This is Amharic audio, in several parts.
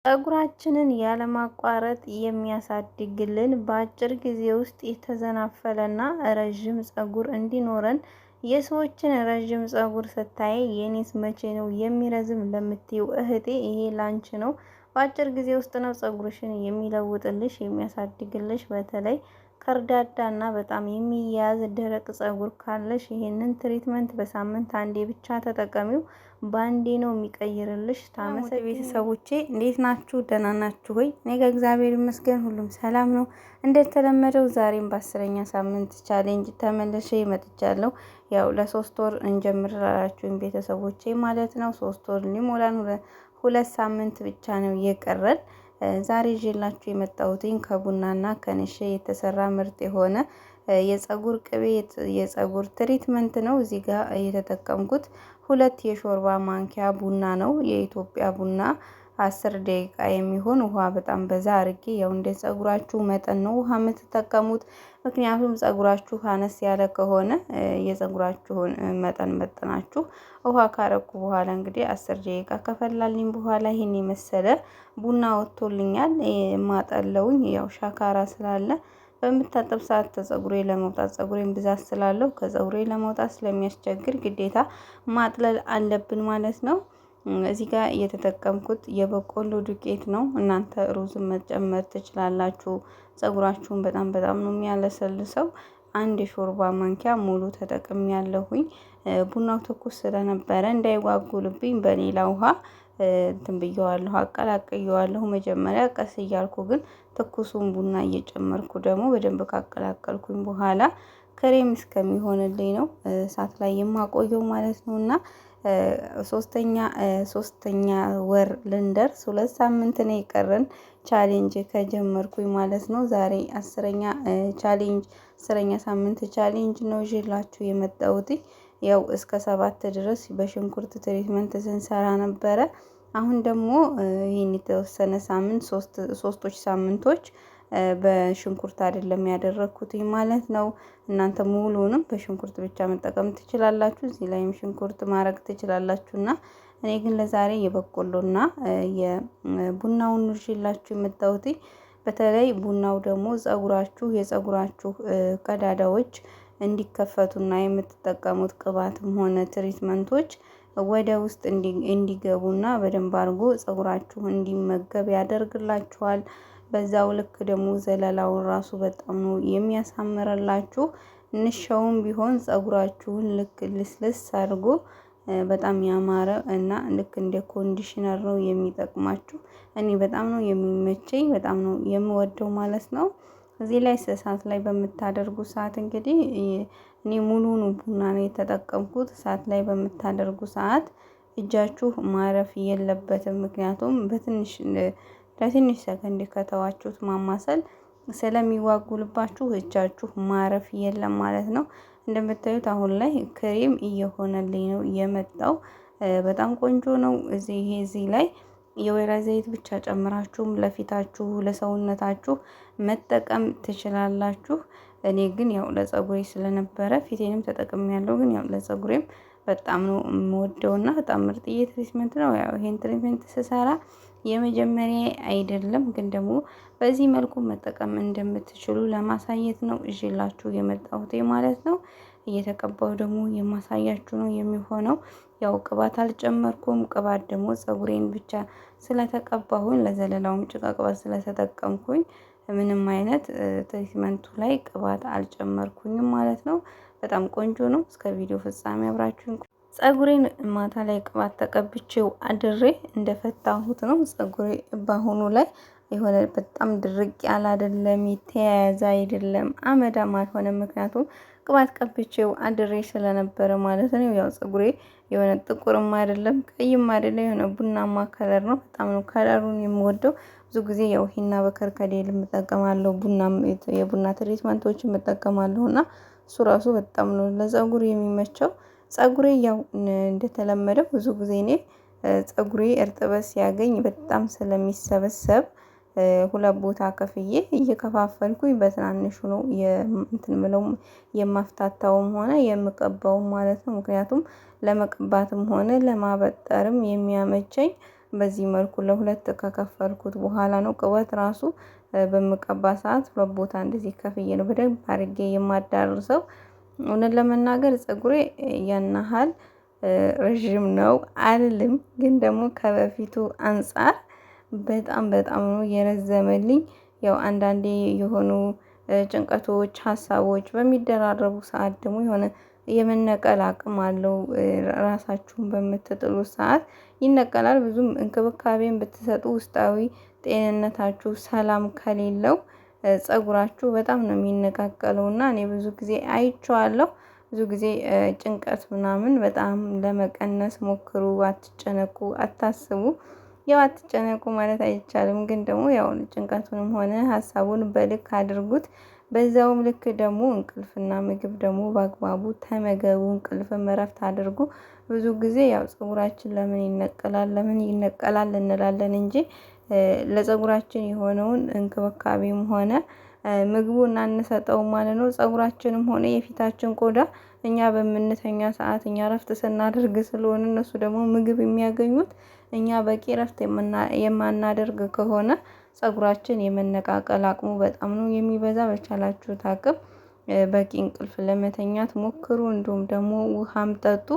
ፀጉራችንን ያለማቋረጥ የሚያሳድግልን በአጭር ጊዜ ውስጥ የተዘናፈለና ረዥም ፀጉር እንዲኖረን። የሰዎችን ረዥም ፀጉር ስታይ የኔስ መቼ ነው የሚረዝም ለምትይው እህቴ ይሄ ላንች ነው። በአጭር ጊዜ ውስጥ ነው ፀጉርሽን የሚለውጥልሽ የሚያሳድግልሽ። በተለይ ከርዳዳና በጣም የሚያያዝ ደረቅ ፀጉር ካለሽ ይሄንን ትሪትመንት በሳምንት አንዴ ብቻ ተጠቀሚው። ባንዴ ነው የሚቀይርልሽ። ታመሰ ቤተሰቦቼ እንዴት ናችሁ? ደህና ናችሁ ሆይ? እኔ ጋር እግዚአብሔር ይመስገን ሁሉም ሰላም ነው። እንደተለመደው ዛሬም በ10ኛ ሳምንት ቻሌንጅ ተመልሼ መጥቻለሁ። ያው ለ3 ወር እንጀምራላችሁኝ ቤተሰቦቼ ማለት ነው። 3 ወር ሊሞላን 2 ሳምንት ብቻ ነው የቀረን። ዛሬ ይዤላችሁ የመጣሁትኝ ከቡናና ከነሼ የተሰራ ምርጥ የሆነ የፀጉር ቅቤ የፀጉር ትሪትመንት ነው። እዚህ ጋር የተጠቀምኩት 2 የሾርባ ማንኪያ ቡና ነው። የኢትዮጵያ ቡና 10 ደቂቃ የሚሆን ውሃ በጣም በዛ አድርጌ፣ ያው እንደ ፀጉራችሁ መጠን ነው ውሃ የምትጠቀሙት። ምክንያቱም ፀጉራችሁ አነስ ያለ ከሆነ የፀጉራችሁን መጠን መጠናችሁ ውሃ ካረኩ በኋላ እንግዲህ 10 ደቂቃ ከፈላልኝ በኋላ ይሄን የመሰለ ቡና ወጥቶልኛል። ማጠለውኝ ያው ሻካራ ስላለ በምታጠብ ሰዓት ፀጉሬ ለመውጣት ፀጉሬን ብዛት ስላለው ከፀጉሬ ለመውጣት ስለሚያስቸግር ግዴታ ማጥለል አለብን ማለት ነው። እዚህ ጋር የተጠቀምኩት የበቆሎ ዱቄት ነው። እናንተ ሩዝን መጨመር ትችላላችሁ። ፀጉራችሁን በጣም ነው የሚያለሰልሰው። 1 የሾርባ ማንኪያ ሙሉ ተጠቅም ያለሁኝ። ቡናው ትኩስ ስለነበረ እንዳይጓጉልብኝ በሌላ ውሃ እንትን ብየዋለሁ፣ አቀላቅየዋለሁ። መጀመሪያ ቀስ እያልኩ ግን ትኩሱን ቡና እየጨመርኩ ደግሞ በደንብ ካቀላቀልኩኝ በኋላ ክሬም እስከሚሆንልኝ ነው እሳት ላይ የማቆየው ማለት ነው። እና ሶስተኛ ወር ልንደርስ 2 ሳምንት ነው የቀረን ቻሌንጅ ከጀመርኩኝ ማለት ነው። ዛሬ 10ኛ ሳምንት ቻሌንጅ ነው ይዤላችሁ የመጣሁት። ያው እስከ 7 ድረስ በሽንኩርት ትሪትመንት ስንሰራ ነበረ። አሁን ደግሞ ይሄን የተወሰነ ሳምንት ሶስቶች ሳምንቶች በሽንኩርት አይደለም ያደረኩት ማለት ነው። እናንተ ሙሉንም በሽንኩርት ብቻ መጠቀም ትችላላችሁ። እዚህ ላይም ሽንኩርት ማድረግ ትችላላችሁና እኔ ግን ለዛሬ የበቆሎና የቡናውን ይዤላችሁ የመጣሁት። በተለይ ቡናው ደግሞ የፀጉራችሁ ቀዳዳዎች እንዲከፈቱና የምትጠቀሙት ቅባትም ሆነ ትሪትመንቶች ወደ ውስጥ እንዲገቡና በደንብ አድርጎ ፀጉራችሁ እንዲመገብ ያደርግላችኋል። በዛው ልክ ደግሞ ዘለላውን ራሱ በጣም ነው የሚያሳምርላችሁ። ንሻውም ቢሆን ፀጉራችሁን ልክ ልስልስ አድርጎ በጣም ያማረ እና ልክ እንደ ኮንዲሽነር ነው የሚጠቅማችሁ። እኔ በጣም ነው የሚመቸኝ፣ በጣም ነው የምወደው ማለት ነው። እዚህ ላይ እሳት ላይ በምታደርጉ ሰዓት እንግዲህ እኔ ሙሉውን ቡና ነው የተጠቀምኩት። እሳት ላይ በምታደርጉ ሰዓት እጃችሁ ማረፍ የለበትም። ምክንያቱም ለትንሽ ሰከንድ ከተዋችሁት ማማሰል ስለሚዋጉልባችሁ እጃችሁ ማረፍ የለም ማለት ነው። እንደምታዩት አሁን ላይ ክሬም እየሆነልኝ ነው የመጣው። በጣም ቆንጆ ነው። እዚህ ላይ የወይራ ዘይት ብቻ ጨምራችሁም ለፊታችሁ ለሰውነታችሁ መጠቀም ትችላላችሁ። እኔ ግን ያው ለፀጉሬ ስለነበረ ፊቴንም ተጠቅሜያለሁ። ግን ያው ለፀጉሬም በጣም ነው የምወደውና በጣም ምርጥዬ ትሪትመንት ነው። ያው ይሄን ትሪትመንት ስሰራ የመጀመሪያ አይደለም፣ ግን ደግሞ በዚህ መልኩ መጠቀም እንደምትችሉ ለማሳየት ነው እዤላችሁ የመጣሁት ማለት ነው። እየተቀባው ደግሞ የማሳያችሁ ነው የሚሆነው። ያው ቅባት አልጨመርኩም። ቅባት ደግሞ ፀጉሬን ብቻ ስለተቀባሁኝ ለዘለላውም ጭቃ ቅባት ስለተጠቀምኩኝ ምንም አይነት ትሪትመንቱ ላይ ቅባት አልጨመርኩኝም ማለት ነው። በጣም ቆንጆ ነው። እስከ ቪዲዮ ፍጻሜ አብራችሁን። ፀጉሬን ማታ ላይ ቅባት ተቀብቼው አድሬ እንደፈታሁት ነው። ፀጉሬ በአሁኑ ላይ የሆነ በጣም ድርቅ ያለ አይደለም፣ የተያያዘ አይደለም፣ አመዳም አልሆነም። ምክንያቱም ቅባት ቀብቼው አድሬ ስለነበረ ማለት ነው። ያው ፀጉሬ የሆነ ጥቁርም አይደለም ቀይም አይደለም፣ የሆነ ቡናማ ከለር ነው። በጣም ነው ከለሩን የምወደው። ብዙ ጊዜ ያው ሂና በከርከዴል እጠቀማለሁ፣ የቡና ትሪትመንቶችን እጠቀማለሁ እና እሱ ራሱ በጣም ነው ለፀጉር የሚመቸው። ፀጉሬ ያው እንደተለመደው ብዙ ጊዜ እኔ ፀጉሬ እርጥበት ሲያገኝ በጣም ስለሚሰበሰብ 2 ቦታ ከፍዬ እየከፋፈልኩኝ በትናንሹ ነው እንትን ምለው የማፍታታውም ሆነ የምቀባውም ማለት ነው። ምክንያቱም ለመቀባትም ሆነ ለማበጠርም የሚያመቸኝ በዚህ መልኩ ለሁለት ከከፈልኩት በኋላ ነው ቅባት ራሱ በምቀባ ሰዓት ሁለት ቦታ እንደዚህ ከፍዬ ነው በደንብ አድርጌ የማዳርሰው። እውነት ለመናገር ፀጉሬ ያን ያህል ረዥም ነው አልልም፣ ግን ደግሞ ከበፊቱ አንፃር በጣም ነው የረዘመልኝ። ያው አንዳንዴ የሆኑ ጭንቀቶች፣ ሀሳቦች በሚደራረቡ ሰዓት ደግሞ የሆነ የመነቀል አቅም አለው። ራሳችሁን በምትጥሉ ሰዓት ይነቀላል። ብዙም እንክብካቤን ብትሰጡ ውስጣዊ ጤንነታችሁ ሰላም ከሌለው ፀጉራችሁ በጣም ነው የሚነቃቀለው እና እኔ ብዙ ጊዜ አይቼዋለሁ። ብዙ ጊዜ ጭንቀት ምናምን በጣም ለመቀነስ ሞክሩ። አትጨነቁ፣ አታስቡ። ያው አትጨነቁ ማለት አይቻልም፣ ግን ደግሞ ያው ጭንቀቱንም ሆነ ሀሳቡን በልክ አድርጉት። በዛውም ልክ ደግሞ እንቅልፍና ምግብ ደግሞ በአግባቡ ተመገቡ። እንቅልፍም እረፍት አድርጉ። ብዙ ጊዜ ያው ፀጉራችን ለምን ይነቀላል እንላለን እንጂ ለፀጉራችን የሆነውን እንክብካቤም ሆነ ምግቡን አንሰጠውም ማለት ነው። ፀጉራችንም ሆነ የፊታችን ቆዳ እኛ በምንተኛ ሰዓት እኛ እረፍት ስናደርግ ስለሆነ እነሱ ደግሞ ምግብ የሚያገኙት እኛ በቂ እረፍት የማናደርግ ከሆነ ፀጉራችን የመነቃቀል አቅሙ በጣም ነው የሚበዛ። በቻላችሁት አቅም በቂ እንቅልፍ ለመተኛት ሞክሩ። እንዲሁም ደግሞ ውሃም ጠጡ።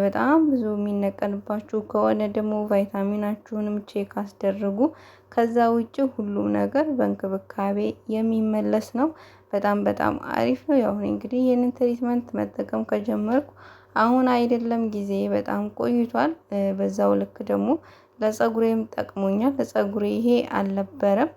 በጣም ብዙ የሚነቀልባችሁ ከሆነ ደግሞ ቫይታሚናችሁንም ቼክ አስደርጉ። ከዛ ውጪ ሁሉም ነገር በእንክብካቤ የሚመለስ ነው። በጣም አሪፍ ነው። ያው እንግዲህ ይህንን ትሪትመንት መጠቀም ከጀመርኩ አሁን አይደለም ጊዜ በጣም ቆይቷል። በዛው ልክ ደግሞ ለፀጉሬም ጠቅሞኛል። ለፀጉሬ ይሄ አልነበረም።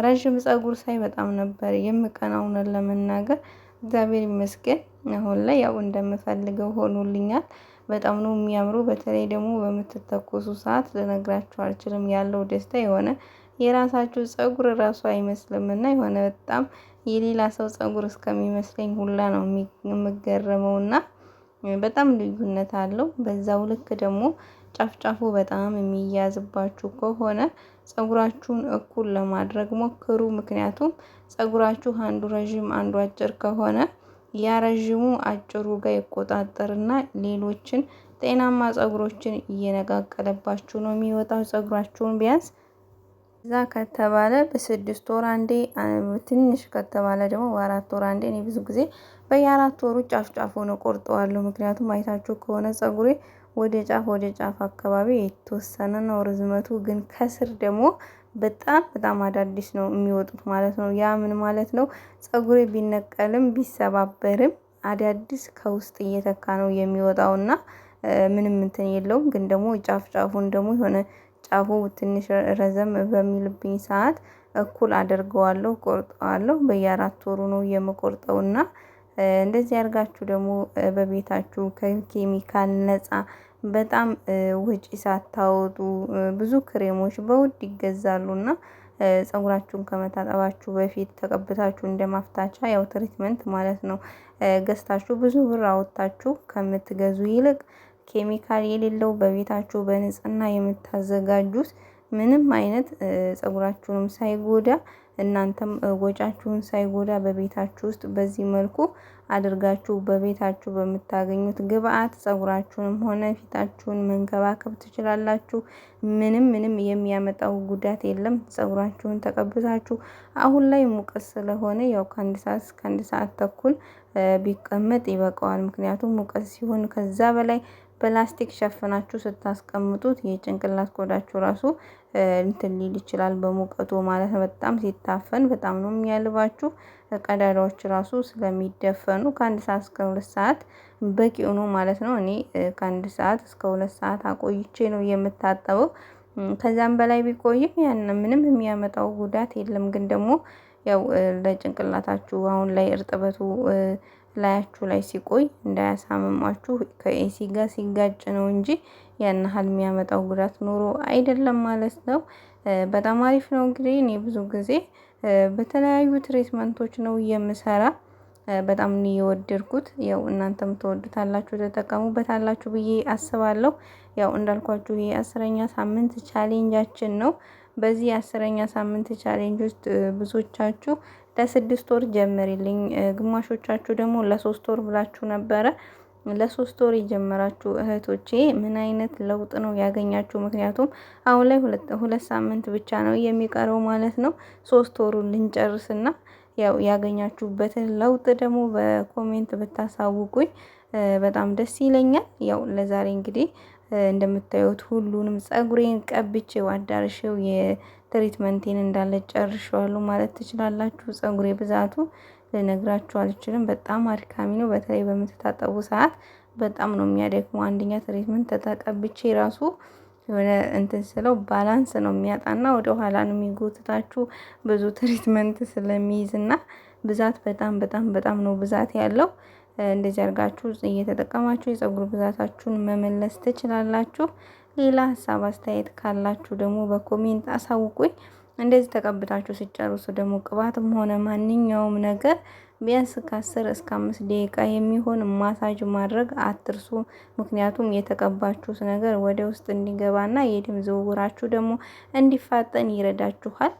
ረዥም ፀጉር ሳይ በጣም ነበር የምቀናው እውነት ለመናገር። እግዚአብሔር ይመስገን አሁን ላይ ያው እንደምፈልገው ሆኖልኛል። በጣም ነው የሚያምሩ። በተለይ ደግሞ በምትተኮሱ ሰዓት ልነግራችሁ አልችልም ያለው ደስታ የሆነ የራሳችሁ ፀጉር ራሱ አይመስልምና የሆነ በጣም የሌላ ሰው ፀጉር እስከሚመስለኝ ሁላ ነው የምገረመውና በጣም ልዩነት አለው። በዛው ልክ ደግሞ ጫፍጫፉ በጣም የሚያዝባችሁ ከሆነ ፀጉራችሁን እኩል ለማድረግ ሞክሩ። ምክንያቱም ፀጉራችሁ አንዱ ረዥም አንዱ አጭር ከሆነ ያ ረዥሙ አጭሩ ጋር ይቆጣጠርና ሌሎችን ጤናማ ፀጉሮችን እየነቃቀለባችሁ ነው የሚወጣው። ፀጉራችሁን ቢያንስ እዛ ከተባለ በስድስት ወር አንዴ፣ ትንሽ ከተባለ ደግሞ በአራት ወር አንዴ። እኔ ብዙ ጊዜ በየአራት ወሩ ጫፍ ጫፉን እቆርጠዋለሁ። ምክንያቱም አይታችሁ ከሆነ ፀጉሬ ወደ ጫፍ አካባቢ የተወሰነ ነው ርዝመቱ፣ ግን ከስር ደግሞ በጣም አዳዲስ ነው የሚወጡት ማለት ነው። ያ ምን ማለት ነው? ፀጉሬ ቢነቀልም ቢሰባበርም አዳዲስ ከውስጥ እየተካ ነው የሚወጣውና ምንም እንትን የለውም። ግን ደግሞ ጫፉን ደግሞ የሆነ ጫፉ ትንሽ ረዘም በሚልብኝ ሰዓት እኩል አደርገዋለሁ፣ ቆርጠዋለሁ። በየአራት ወሩ ነው የምቆርጠውና እንደዚህ አድርጋችሁ ደግሞ በቤታችሁ ከኬሚካል ነፃ በጣም ወጪ ሳታወጡ ብዙ ክሬሞች በውድ ይገዛሉና ፀጉራችሁን ከመታጠባችሁ በፊት ተቀብታችሁ እንደማፍታቻ ያው ትሪትመንት ማለት ነው ገዝታችሁ ብዙ ብር አወጣችሁ ከምትገዙ ይልቅ ኬሚካል የሌለው በቤታችሁ በንጽህና የምታዘጋጁት ምንም አይነት ፀጉራችሁንም ሳይጎዳ እናንተም ወጫችሁን ሳይጎዳ በቤታችሁ ውስጥ በዚህ መልኩ አድርጋችሁ በቤታችሁ በምታገኙት ግብአት ፀጉራችሁንም ሆነ ፊታችሁን መንከባከብ ትችላላችሁ። ምንም የሚያመጣው ጉዳት የለም። ፀጉራችሁን ተቀብታችሁ አሁን ላይ ሙቀት ስለሆነ ያው ከአንድ ሰዓት እስከ አንድ ሰዓት ተኩል ቢቀመጥ ይበቃዋል። ምክንያቱም ሙቀት ሲሆን ከዛ በላይ በላስቲክ ሸፍናችሁ ስታስቀምጡት የጭንቅላት ቆዳችሁ ራሱ እንትን ሊል ይችላል በሙቀቱ ማለት ነው። በጣም ሲታፈን በጣም ነው የሚያልባችሁ። ቀዳዳዎች ራሱ ስለሚደፈኑ ከአንድ ሰዓት እስከ 2 ሰዓት በቂው ነው ማለት ነው። እኔ ከአንድ ሰዓት እስከ 2 ሰዓት አቆይቼ ነው የምታጠበው። ከዛም በላይ ቢቆይም ያን ምንም የሚያመጣው ጉዳት የለም። ግን ደግሞ ያው ለጭንቅላታችሁ አሁን ላይ እርጥበቱ ላያችሁ ላይ ሲቆይ እንዳያሳምማችሁ ከኤሲ ጋር ሲጋጭ ነው እንጂ ያን ያህል የሚያመጣው ጉዳት ኖሮ አይደለም ማለት ነው። በጣም አሪፍ ነው። እንግዲህ እኔ ብዙ ጊዜ በተለያዩ ትሪትመንቶች ነው የምሰራ። በጣም ነው የወደድኩት። ያው እናንተም ትወዱታላችሁ ተጠቀሙበታላችሁ ብዬ አስባለሁ። ያው እንዳልኳችሁ ይሄ 10ኛ ሳምንት ቻሌንጃችን ነው። በዚህ 10ኛ ሳምንት ቻሌንጅ ውስጥ ብዙዎቻችሁ ለ6 ወር ጀምሪልኝ፣ ግማሾቻችሁ ደግሞ ለ3 ወር ብላችሁ ነበረ። ለ3 ወር የጀመራችሁ እህቶቼ ምን አይነት ለውጥ ነው ያገኛችሁ? ምክንያቱም አሁን ላይ ሁለት ሳምንት ብቻ ነው የሚቀረው ማለት ነው 3 ወሩን ልንጨርስና ያው ያገኛችሁበትን ለውጥ ደግሞ በኮሜንት ብታሳውቁኝ በጣም ደስ ይለኛል። ያው ለዛሬ እንግዲህ እንደምታዩት ሁሉንም ፀጉሬን ቀብቼው አዳርሼው የትሪትመንቴን እንዳለ ጨርሼዋለሁ ማለት ትችላላችሁ። ፀጉሬ ብዛቱ ልነግራችሁ አልችልም። በጣም አድካሚ ነው። በተለይ በምትታጠቡ ሰዓት በጣም ነው የሚያደክመው። አንደኛ ትሪትመንት ተቀብቼ ራሱ የሆነ እንትን ስለው ባላንስ ነው የሚያጣና ወደ ኋላ ነው የሚጎትታችሁ ብዙ ትሪትመንት ስለሚይዝና ብዛት በጣም ነው ብዛት ያለው። እንደዚህ አድርጋችሁ እየተጠቀማችሁ የፀጉር ብዛታችሁን መመለስ ትችላላችሁ። ሌላ ሀሳብ አስተያየት ካላችሁ ደግሞ በኮሜንት አሳውቁኝ። እንደዚህ ተቀብታችሁ ሲጨርሱ ደግሞ ቅባትም ሆነ ማንኛውም ነገር ቢያንስ ከ10 እስከ 5 ደቂቃ የሚሆን ማሳጅ ማድረግ አትርሱ። ምክንያቱም የተቀባችሁት ነገር ወደ ውስጥ እንዲገባና የደም ዝውውራችሁ ደግሞ እንዲፋጠን ይረዳችኋል።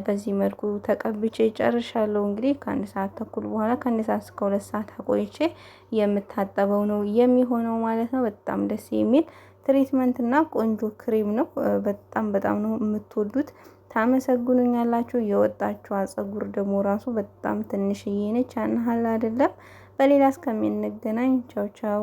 በዚህ መልኩ ተቀብቼ ጨርሻለሁ። እንግዲህ ከ1 ሰዓት ተኩል በኋላ ከ1 ሰዓት እስከ 2 ሰዓት አቆይቼ የምታጠበው ነው የሚሆነው ማለት ነው። በጣም ደስ የሚል ትሪትመንት እና ቆንጆ ክሬም ነው። በጣም ነው የምትወዱት። ታመሰግኑኛላችሁ። የወጣችው ፀጉር ደግሞ ራሱ በጣም ትንሽዬ ነች፣ ያን ያህል አይደለም። በሌላ እስከምንገናኝ ቻው ቻው።